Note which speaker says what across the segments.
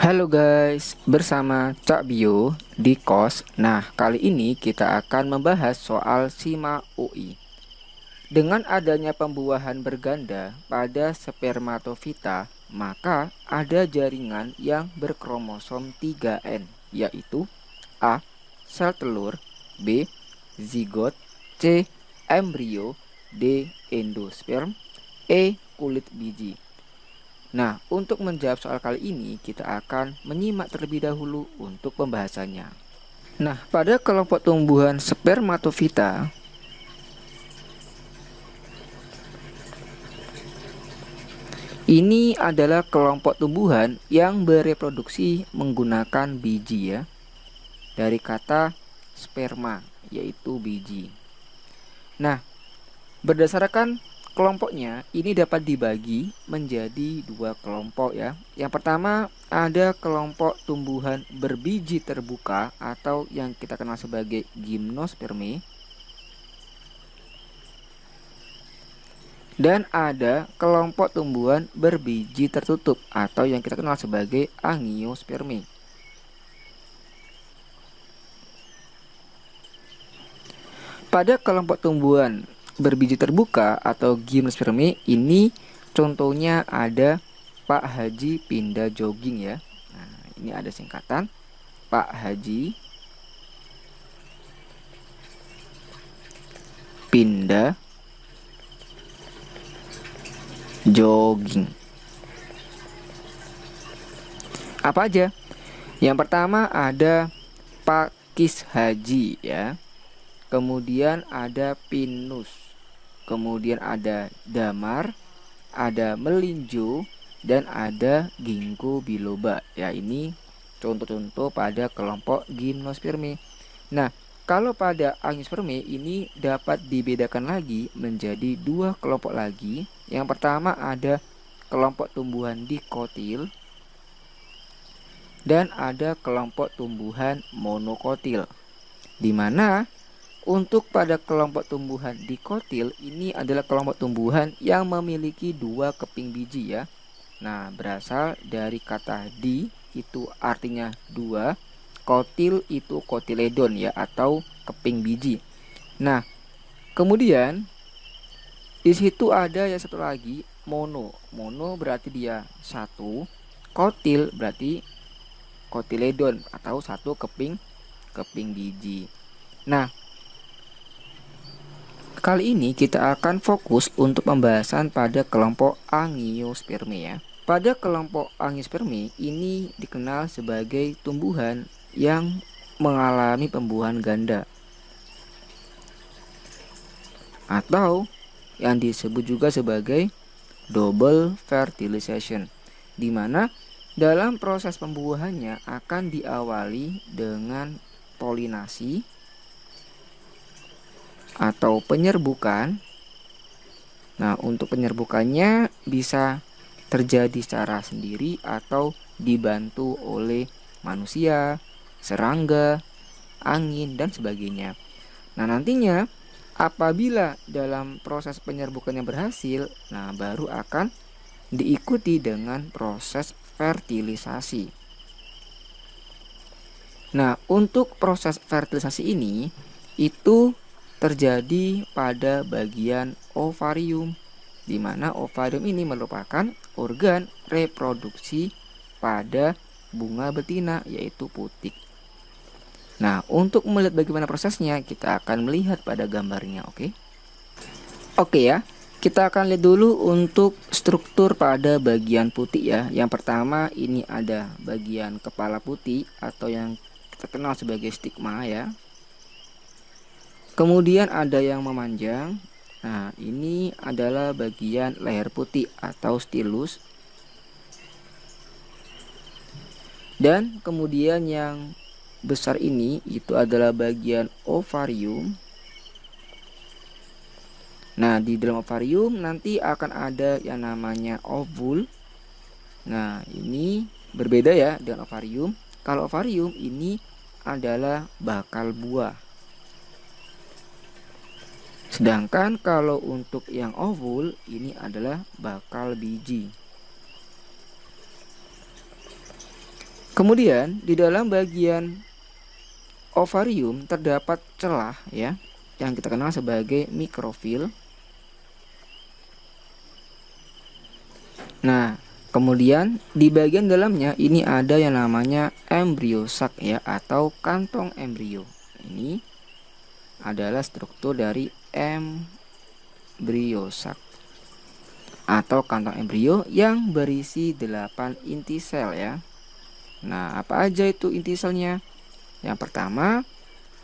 Speaker 1: Halo guys, bersama Cak Bio di KOS. Nah, kali ini kita akan membahas soal SIMA UI. Dengan adanya pembuahan berganda pada spermatofita, maka ada jaringan yang berkromosom 3N, yaitu A. Sel telur, B. Zigot, C. Embrio, D. Endosperm, E. Kulit biji. Nah, untuk menjawab soal kali ini, kita akan menyimak terlebih dahulu untuk pembahasannya. Nah, pada kelompok tumbuhan spermatofita, ini adalah kelompok tumbuhan yang bereproduksi menggunakan biji ya, dari kata sperma, yaitu biji. Nah, berdasarkan kelompoknya, ini dapat dibagi menjadi dua kelompok ya. Yang pertama ada kelompok tumbuhan berbiji terbuka atau yang kita kenal sebagai gimnosperme. Dan ada kelompok tumbuhan berbiji tertutup atau yang kita kenal sebagai angiosperme. Pada kelompok tumbuhan berbiji terbuka atau gimnosperme ini contohnya ada Pak Haji pindah jogging ya. Nah, ini ada singkatan Pak Haji pindah jogging. Apa aja? Yang pertama ada Pak Kis Haji ya. Kemudian ada pinus. Kemudian ada damar, ada melinjo, dan ada ginkgo biloba. Ya, ini contoh-contoh pada kelompok gimnosperme. Nah, kalau pada angiosperme ini dapat dibedakan lagi menjadi dua kelompok lagi. Yang pertama ada kelompok tumbuhan dikotil dan ada kelompok tumbuhan monokotil. Di mana untuk pada kelompok tumbuhan dikotil ini adalah kelompok tumbuhan yang memiliki dua keping biji ya. Nah, berasal dari kata di itu artinya dua, kotil itu kotiledon ya atau keping biji. Nah, kemudian di situ ada yang satu lagi mono. Mono berarti dia satu, kotil berarti kotiledon atau satu keping biji. Nah, kali ini kita akan fokus untuk pembahasan pada kelompok angiosperme ya. Pada kelompok angiosperme ini dikenal sebagai tumbuhan yang mengalami pembuahan ganda atau yang disebut juga sebagai double fertilization, di mana dalam proses pembuahannya akan diawali dengan polinasi atau penyerbukan. Nah, untuk penyerbukannya bisa terjadi secara sendiri atau dibantu oleh manusia, serangga, angin, dan sebagainya. Nah, nantinya apabila dalam proses penyerbukannya berhasil, nah baru akan diikuti dengan proses fertilisasi. Nah, untuk proses fertilisasi ini itu terjadi pada bagian ovarium, di mana ovarium ini merupakan organ reproduksi pada bunga betina yaitu putik. Nah, untuk melihat bagaimana prosesnya, kita akan melihat pada gambarnya, oke? Oke ya, kita akan lihat dulu untuk struktur pada bagian putih ya. Yang pertama ini ada bagian kepala putih atau yang kita kenal sebagai stigma ya. Kemudian ada yang memanjang. Nah, ini adalah bagian leher putih atau stilus. Dan kemudian yang besar ini itu adalah bagian ovarium. Nah, di dalam ovarium nanti akan ada yang namanya ovul. Nah, ini berbeda ya dengan ovarium. Kalau ovarium ini adalah bakal buah. Sedangkan kalau untuk yang ovul ini adalah bakal biji. Kemudian di dalam bagian ovarium terdapat celah ya, yang kita kenal sebagai mikrofil. Nah, kemudian di bagian dalamnya ini ada yang namanya embrio sac ya, atau kantong embrio. Ini adalah struktur dari embrio sac atau kantong embrio yang berisi 8 inti sel ya. Nah, apa aja itu inti selnya? Yang pertama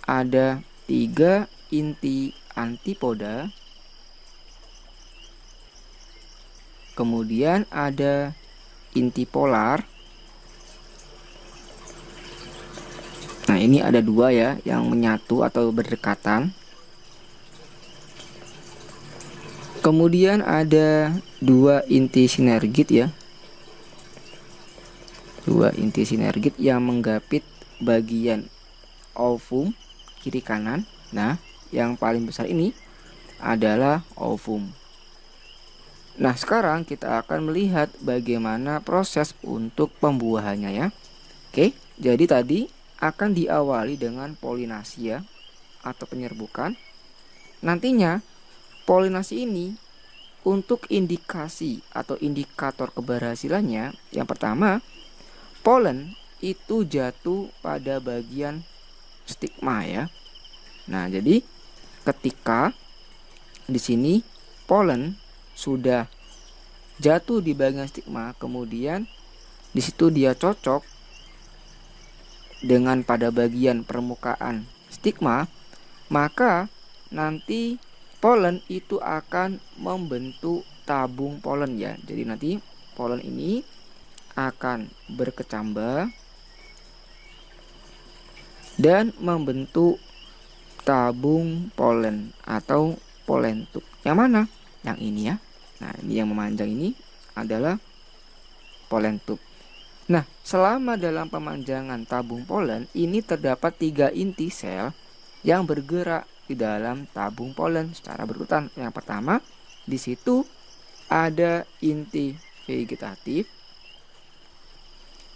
Speaker 1: ada 3 inti antipoda. Kemudian ada inti polar. Nah, ini ada 2 ya yang menyatu atau berdekatan. Kemudian ada 2 inti sinergit ya. 2 inti sinergit yang menggapit bagian ovum kiri kanan. Nah, yang paling besar ini adalah ovum. Nah, sekarang kita akan melihat bagaimana proses untuk pembuahannya ya. Oke, jadi tadi akan diawali dengan polinasi ya, atau penyerbukan. Nantinya polinasi ini untuk indikasi atau indikator keberhasilannya, yang pertama, polen itu jatuh pada bagian stigma ya. Nah, jadi ketika di sini polen sudah jatuh di bagian stigma, kemudian di situ dia cocok dengan pada bagian permukaan stigma, maka nanti polen itu akan membentuk tabung polen ya. Jadi nanti polen ini akan berkecambah dan membentuk tabung polen atau polentum. Yang mana? Yang ini ya. Nah, ini yang memanjang ini adalah polentum. Nah, selama dalam pemanjangan tabung polen ini terdapat 3 inti sel yang bergerak di dalam tabung polen secara berurutan. Yang pertama, di situ ada inti vegetatif.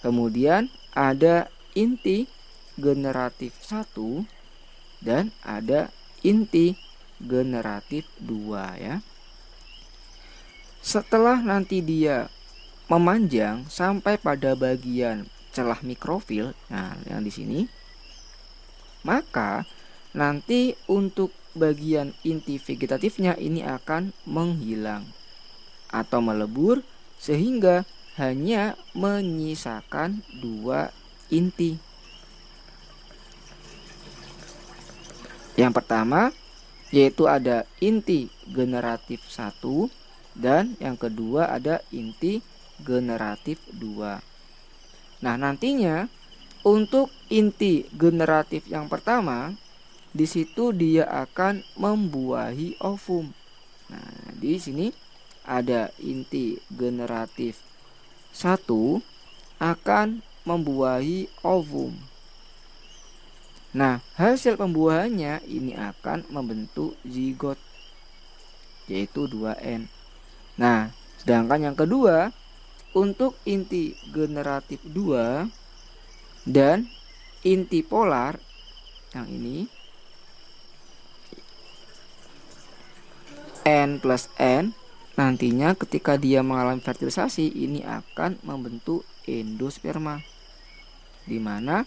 Speaker 1: Kemudian ada inti generatif 1 dan ada inti generatif 2 ya. Setelah nanti dia memanjang sampai pada bagian celah mikrofil, nah yang di sini, maka nanti untuk bagian inti vegetatifnya ini akan menghilang atau melebur sehingga hanya menyisakan 2 inti. Yang pertama yaitu ada inti generatif 1 dan yang kedua ada inti generatif 2. Nah, nantinya untuk inti generatif yang pertama di situ dia akan membuahi ovum. Nah, di sini ada inti generatif 1 akan membuahi ovum. Nah, hasil pembuahannya ini akan membentuk zigot, yaitu 2N. Nah, sedangkan yang kedua, untuk inti generatif 2 dan inti polar, yang ini, N plus N, nantinya ketika dia mengalami fertilisasi, ini akan membentuk endosperma. Di mana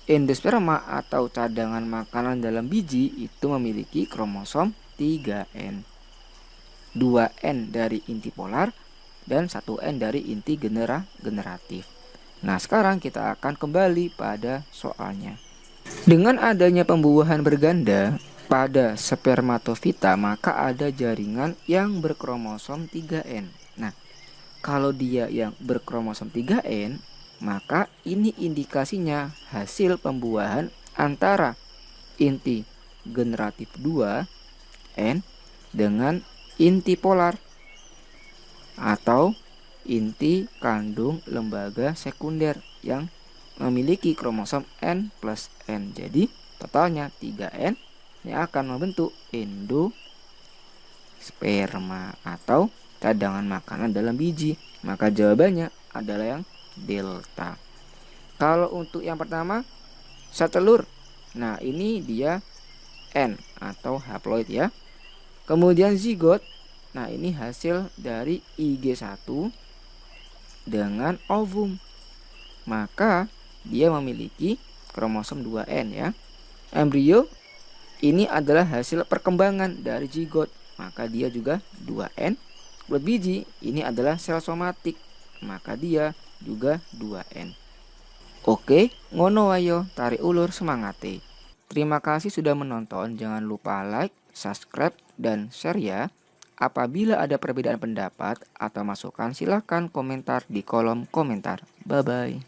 Speaker 1: endosperma atau cadangan makanan dalam biji itu memiliki kromosom 3N. 2N dari inti polar dan 1N dari inti generatif. Nah, sekarang kita akan kembali pada soalnya. Dengan adanya pembuahan berganda pada spermatofita, maka ada jaringan yang berkromosom 3N. Nah, kalau dia yang berkromosom 3N, maka ini indikasinya hasil pembuahan antara inti generatif 2N dengan inti polar atau inti kandung lembaga sekunder yang memiliki kromosom N plus N. Jadi totalnya 3N yang akan membentuk endosperma atau cadangan makanan dalam biji. Maka jawabannya adalah yang delta. Kalau untuk yang pertama sel telur, nah ini dia N atau haploid ya. Kemudian zigot, nah ini hasil dari IG1 dengan ovum. Maka dia memiliki kromosom 2N ya. Embrio ini adalah hasil perkembangan dari zigot, maka dia juga 2N. Bulat biji ini adalah sel somatik, maka dia juga 2N. Oke, ngono wayo, tarik ulur semangate. Terima kasih sudah menonton, jangan lupa like, subscribe, dan share ya. Apabila ada perbedaan pendapat atau masukan silahkan komentar di kolom komentar. Bye-bye.